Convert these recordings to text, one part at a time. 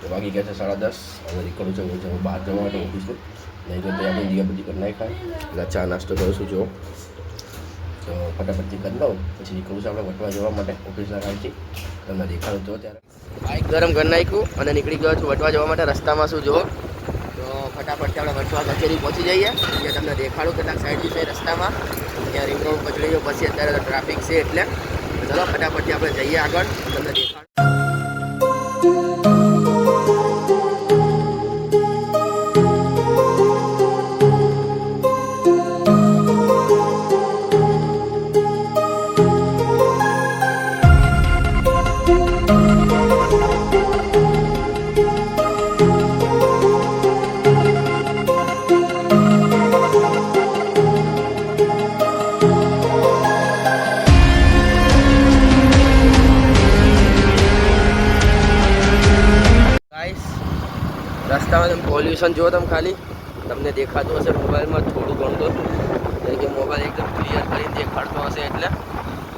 વાગી ગયા છે 10:30. હવે નીકળું છું હું બહાર જવા માટે ઓફિસનું. નહીં તો ત્યાં બધી બધી કરી નાખાય. એટલે ચા નાસ્તો કરું છું જો. તો ફટાફટથી કરી લઉં પછી નીકળું છું આપણે વટવા જવા માટે ઓફિસના કામથી. તમને દેખાડું તો ત્યારે બાઇક ગરમ કરી નાખ્યું અને નીકળી ગયો છું વટવા જવા માટે. રસ્તામાં શું જુઓ તો ફટાફટથી આપણે વટવા કચેરી પહોંચી જઈએ. ત્યાં તમને દેખાડું કેટલાક સાઈડ છે રસ્તામાં. ત્યાં રિંગ રોડ પચડી ગયો પછી અત્યારે તો ટ્રાફિક છે એટલે ચલો ફટાફટથી આપણે જઈએ આગળ. તમને દેખાડું રસ્તામાં તમે પોલ્યુશન જુઓ તમે ખાલી તમને દેખાતું હશે મોબાઈલમાં થોડું ઘણું તો કે મોબાઈલ એકદમ ક્લિયર કરીને દેખાડતો હશે એટલે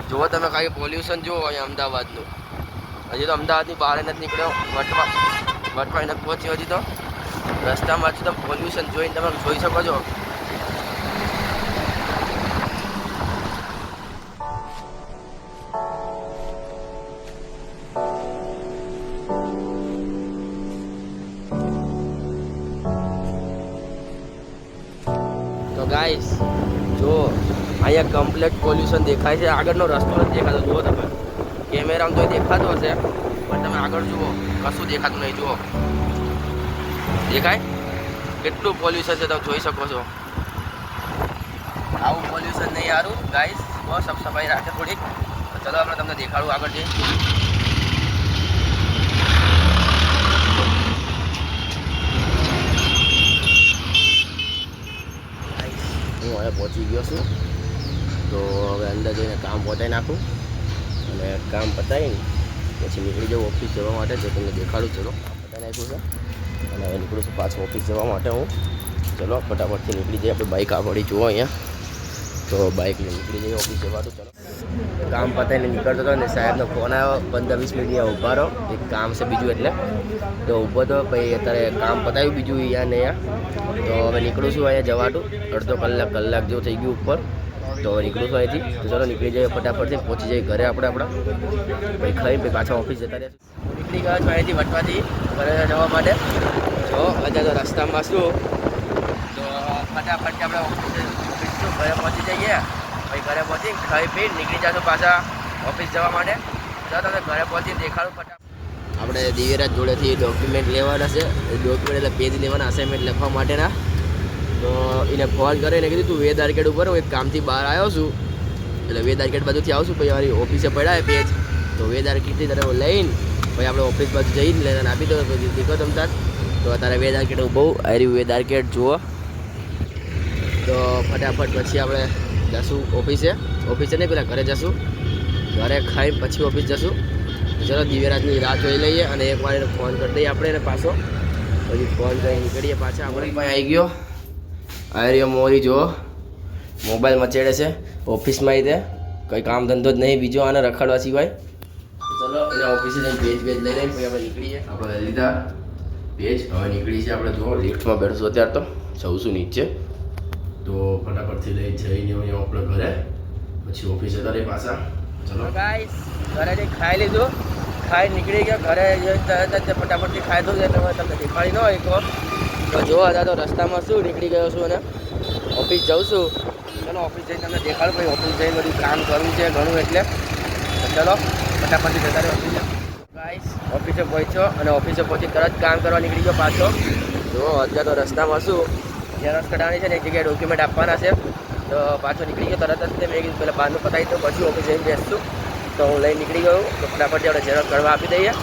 જુઓ તમે કાંઈ પોલ્યુશન જુઓ અહીંયા અમદાવાદનું. હજી તો અમદાવાદની બહાર નથી નીકળ્યો વટવા નથી પહોંચ્યો હજી તો. રસ્તામાં હજી તમે પોલ્યુશન જોઈને તમે જોઈ શકો છો. તો ગાઈસ જો અહીંયા કમ્પ્લીટ પોલ્યુશન દેખાય છે. આગળનો રસ્તો નથી દેખાતો. જુઓ તમે કેમેરામાં તો દેખાતો હશે પણ તમે આગળ જુઓ કશું દેખાતું નહીં. જુઓ દેખાય કેટલું પોલ્યુશન છે તમે જોઈ શકો છો. આવું પોલ્યુશન નહીં સારું ગાઈસ. બહુ સાફ સફાઈ રાખે થોડીક. ચલો આપણે તમને દેખાડું આગળ જઈ. હું હવે પહોંચી ગયો છું તો હવે અંદર જઈને કામ પતાવી નાખું અને કામ પતાવીને પછી નીકળી જાઉં ઓફિસ જવા માટે. જે તમને દેખાડું ચલો પતાવી નાખ્યું છે અને હવે નીકળું છું પાછું ઓફિસ જવા માટે હું. ચલો ફટાફટથી નીકળી જઈએ. આપણે બાઇક આપણી જુઓ અહીંયા તો બાઇક લઈને નીકળી જઈએ ઓફિસ જવાનું. ચલો કામ પતાવીને નીકળતો હતો ને સાહેબનો ફોન આવ્યો 15-20 મિનિટ અહીંયા ઊભા રહો એક કામ છે બીજું એટલે તો ઊભો તો પછી અત્યારે કામ પતાવ્યું બીજું અહીંયા ને અહીંયા. તો હવે નીકળું છું અહીંયા જવાનું. અડધો કલાક જેવું થઈ ગયું ઉપર. તો હવે નીકળું છું અહીંથી. તો ચલો નીકળી જઈએ ફટાફટથી પહોંચી જઈએ ઘરે આપણા ભાઈ ખાઈ ભાઈ પાછા ઓફિસ જતા રહીશું. નીકળી ગયા છું અહીંથી વટવાથી ઘરે જવા માટે. જો અત્યારે તો રસ્તામાં શું તો ફટાફટથી આપણે ઓફિસનું ઘરે પહોંચી જઈએ. ભાઈ ઘરે પહોંચી ખાઈ પી નીકળી જશું પાછા ઓફિસ જવા માટે. તો તમે ઘરે પહોંચીને દેખાડું ફટાફટ. આપણે દિવ્યરાજ જોડેથી ડોક્યુમેન્ટ લેવાના છે. ડોક્યુમેન્ટ એટલે પેજ લેવાના અસાઇનમેન્ટ લખવા માટેના. તો એને ફોન કરીને કીધું તું વેદ આર્કેડ ઉપર હું એક કામથી બહાર આવ્યો છું એટલે વેદ આર્કેડ બાજુથી આવશું પછી મારી ઓફિસે પડ્યા પેજ. તો વેદ આર્કેડથી તારે લઈને પછી આપણે ઓફિસ બાજુ જઈને લઈને આપી દો પછી દીખો તમ તાર. તો તારે વેદ આર્કેડ બહુ આર્યું વેદ આર્કેડ જુઓ. તો ફટાફટ પછી આપણે જશું ઓફિસે નહીં પેલા ઘરે જશું. ઘરે ખાઈ પછી ઓફિસ જશું. ચલો દિવ્યરાજની રાહ જોઈ લઈએ અને એકવાર એને ફોન કરી દઈએ આપણે એને પાછો. પછી ફોન કરી નીકળીએ પાછા. આપણે ભાઈ આવી ગયો આર્યો મોરી જુઓ મોબાઈલ મચેડે છે ઓફિસમાં. આવી તે કંઈ કામ ધંધો જ નહીં બીજો આને રખડવા સિવાય. ચલો એના ઓફિસે જઈને પેજ લઈ લઈને પછી આપણે નીકળીએ. આપણે લીધા પેજ હવે નીકળી છે આપણે. જુઓ લિફ્ટમાં બેઠશું અત્યારે તો જઉં છું નીચે. તો ફટાફટથી લઈ જઈને અહીંયા આપણે ઘરે પછી ઓફિસે કરીએ પાછા. ચલો ગાઈસ ઘરે જઈ ખાઈ લીધું. ખાઈ નીકળી ગયા ઘરે ફટાફટથી ખાઈ દઉં એટલે તમને દેખાડી ન હોય તો જો હતા તો રસ્તામાં શું નીકળી ગયો છું અને ઓફિસ જાઉં છું. ચલો ઓફિસ જઈને તમને દેખાડું ભાઈ. ઓફિસ જઈને બધું કામ કરવું છે ઘણું એટલે ચલો ફટાફટથી જતા રહે ઓફિસે. ગાઈસ ઓફિસે પહોંચ્યો અને ઓફિસે પહોંચી તરત કામ કરવા નીકળી ગયો પાછો. જો અત્યારે તો રસ્તામાં શું ઝેરોક્ષ કઢાવવાની છે ને એક જગ્યાએ ડોક્યુમેન્ટ આપવાના છે. તો પાછો નીકળી ગયો તરત જ. મેં કીધું પહેલાં બહારનું પતાવી તો પછી ઓફિસ જઈને બેસશું. તો હું લઈને નીકળી ગયો. તો ફટાફટ આપણે ઝેરોક્ષ કરવા આપી દઈએ.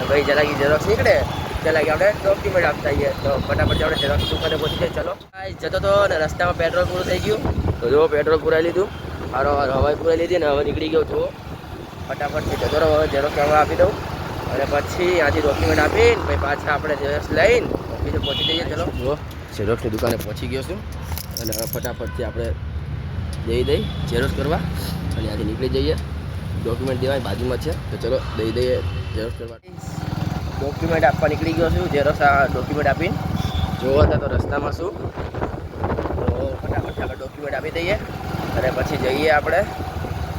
ભાઈ જરાક ઝેરોક્ષ નીકળે ત્યાં લાગી આપણે ડોક્યુમેન્ટ આપતા આવીએ. તો ફટાફટ આપણે ઝેરોક્ષ દુકાને પહોંચી જઈએ. ચલો જતો હતો અને રસ્તામાં પેટ્રોલ પૂરું થઈ ગયું. તો જો પેટ્રોલ પુરાઈ લીધું. હવાઈ પુરાઈ લીધી ને હવે નીકળી ગયો છું. ફટાફટથી જતો રહો. હવે ઝેરોક્ષ કરવા આપી દઉં અને પછી ત્યાંથી ડોક્યુમેન્ટ આપીને ભાઈ પાછા આપણે ઝેરોક્ષ લઈને ઓફિસે પહોંચી જઈએ. ચલો જો ઝેરોક્ષની દુકાને પહોંચી ગયો છું અને હવે ફટાફટથી આપણે જઈ ઝેરોક્ષ કરવા અને ત્યાંથી નીકળી જઈએ. ડોક્યુમેન્ટ દેવાય બાજુમાં છે, તો ચલો દઈ દઈએ ઝેરોક્ષ કરવા. ડોક્યુમેન્ટ આપવા નીકળી ગયો છું. ઝેરોક્ષ આ ડોક્યુમેન્ટ આપીને જોવો હતા તો રસ્તામાં શું, તો ફટાફટ આપણે ડોક્યુમેન્ટ આપી દઈએ અને પછી જઈએ આપણે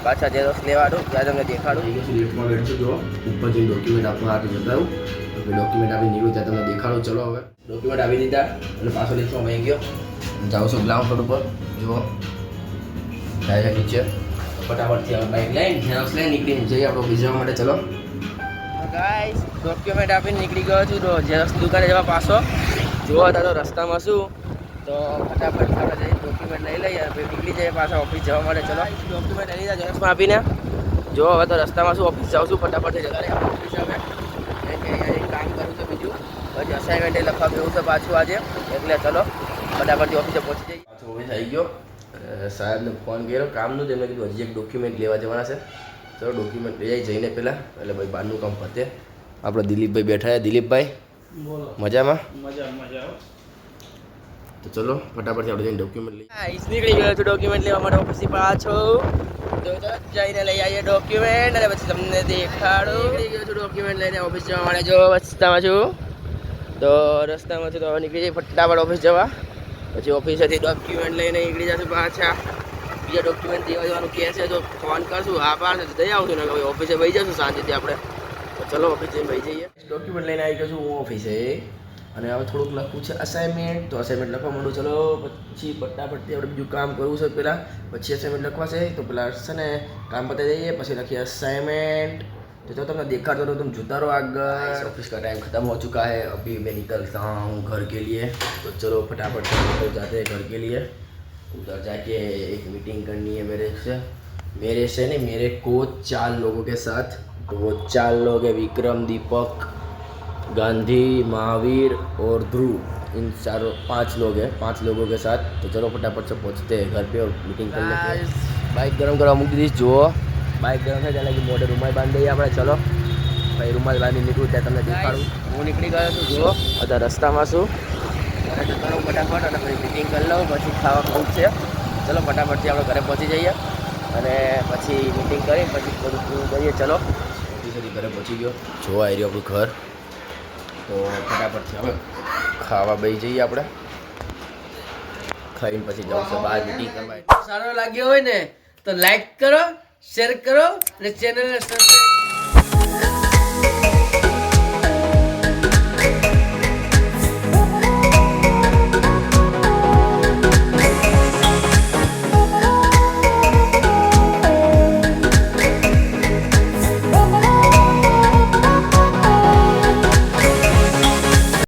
પાછા ઝેરોક્ષ લેવાનું. ત્યાં તમને દેખાડું. લેફ્ટમાં બેઠું જો ઉપર જઈને ડોક્યુમેન્ટ આપવા માટે જતા રહું. ડોક્યુમેન્ટ આપી નીકળ્યું ત્યાં તમને દેખાડું. ચલો હવે ડોક્યુમેન્ટ આપી દીધા અને પાછો લેફ્ટમાં વહી ગયો. જાઉં છું ગ્રાઉન્ડ ફ્લોર ઉપર. જુઓ થાય છે નીચે. ફટાફટથી હવે બાઇક લઈને ઝેરોક્ષ લઈને નીકળીને જઈએ આપણે ઓફિસ જવા માટે. ચલો ગાઈસ ડોક્યુમેન્ટ આપીને નીકળી ગયો છું ઝેરોક્ષની દુકાને જવા પાછો. જોવા હતા તો રસ્તામાં શું, તો ફટાફટ આપણે જઈને ડોક્યુમેન્ટ લઈ લઈએ અને નીકળી જઈએ પાછા ઓફિસ જવા માટે. ચલો ડોક્યુમેન્ટ લઈ લીધા ઝેરોક્ષમાં આપીને. જો હવે તો રસ્તામાં શું ઓફિસ જાઉં છું. ફટાફટથી જતા રહે ઓફિસ હવે એક કામ કરું છું બીજું, પછી અસાઇનમેન્ટ લખવા બેવું છે પાછું આજે, એટલે ચલો ફટાફટથી ઓફિસે પહોંચી જઈએ. પાછો ઓફિસ આવી ગયો. સાહેબને ફોન કર્યો કામનું, તેમને કીધું હજી એક ડોક્યુમેન્ટ લેવા જવાના છે. ચલો ડોક્યુમેન્ટ લઈ આવી જઈને પહેલાં, એટલે ભાઈ બહારનું કામ પતે. આપણે દિલીપભાઈ બેઠા છે. દિલીપભાઈ મજામાં? તો ચલો ફટાફટથી આપણે જઈને ડોક્યુમેન્ટ લઈએ. નીકળી ગયો છું ડોક્યુમેન્ટ લેવા માટે ઓફિસથી પાછો. તો જઈને લઈ આવીએ ડોક્યુમેન્ટ અને પછી તમને દેખાડું. નીકળી ગયો છું ડોક્યુમેન્ટ લઈને ઓફિસ જવા માટે. જો રસ્તામાં છું, તો રસ્તામાં છું તો હવે નીકળી જઈએ ફટાફટ ઓફિસ જવા. પછી ઓફિસેથી ડોક્યુમેન્ટ લઈને નીકળી જશું પાછા. બીજા ડોક્યુમેન્ટ દેવા જવાનું કહે છે તો ફોન કરશું. હા પાડશે તો જઈ આવશું ને ઓફિસે વહી જશું શાંતિથી આપણે. તો ચલો ઓફિસ જઈને વહી જઈએ. ડોક્યુમેન્ટ લઈને આવી ગયો છું હું ઓફિસે અને હવે થોડુંક લખવું છે અસાઇનમેન્ટ. તો અસાઇનમેન્ટ લખવા માંડું. ચલો પછી ફટાફટથી આપણે બીજું કામ કરવું છે પહેલાં, પછી અસાઇનમેન્ટ લખવા છે. તો પહેલાં છે ને કામ પતાવી દઈએ પછી લખીએ અસાઇનમેન્ટ. तो તમને દેખાડતો तो तुम जुता रहो आगे. ऑफिस का टाइम खत्म हो चुका है, अभी मैं निकलता हूँ घर के लिए. तो चलो फटाफट निकल जाते हैं घर के लिए. उधर जाके एक मीटिंग करनी है मेरे से नहीं, मेरे को 4 लोगों के साथ. तो वो 4 लोग हैं विक्रम, दीपक, गांधी, महावीर और ध्रुव. इन 5 लोग हैं, 5 लोगों के साथ. तो चलो फटाफट से पहुँचते हैं घर पे और मीटिंग कर लेते हैं. बाइक गरम करवा मूकी दीश. जो बाइक गरम થાય એટલે કે મોઢે રૂમાલ બાંધી દઈએ આપણે. ચલો ભાઈ રૂમાલ બાંધી નીકળું ત્યાં તમને દેખાડું. હું નીકળી ગયો છું. જુઓ બધા રસ્તામાં છું. ઘરે જતો રહું ફટાફટ અને પછી મીટિંગ કરી લઉં. પછી ખાવા ખાવું છે. ચલો ફટાફટથી આપણે ઘરે પહોંચી જઈએ અને પછી મીટિંગ કરીને પછી બધું પૂરું કરીએ. ચલો ઓફિસેથી ઘરે પહોંચી ગયો. જોવા આવી રહ્યું આપણું ઘર. તો ફટાફટથી હવે ખાવા બેસી જઈએ આપણે. ખાઈને પછી જવું છે બહાર મીટિંગ કરવા. સારો લાગ્યો હોય ને તો લાઈક કરો, શેર કરો અને ચેનલને સબસ્ક્રાઇબ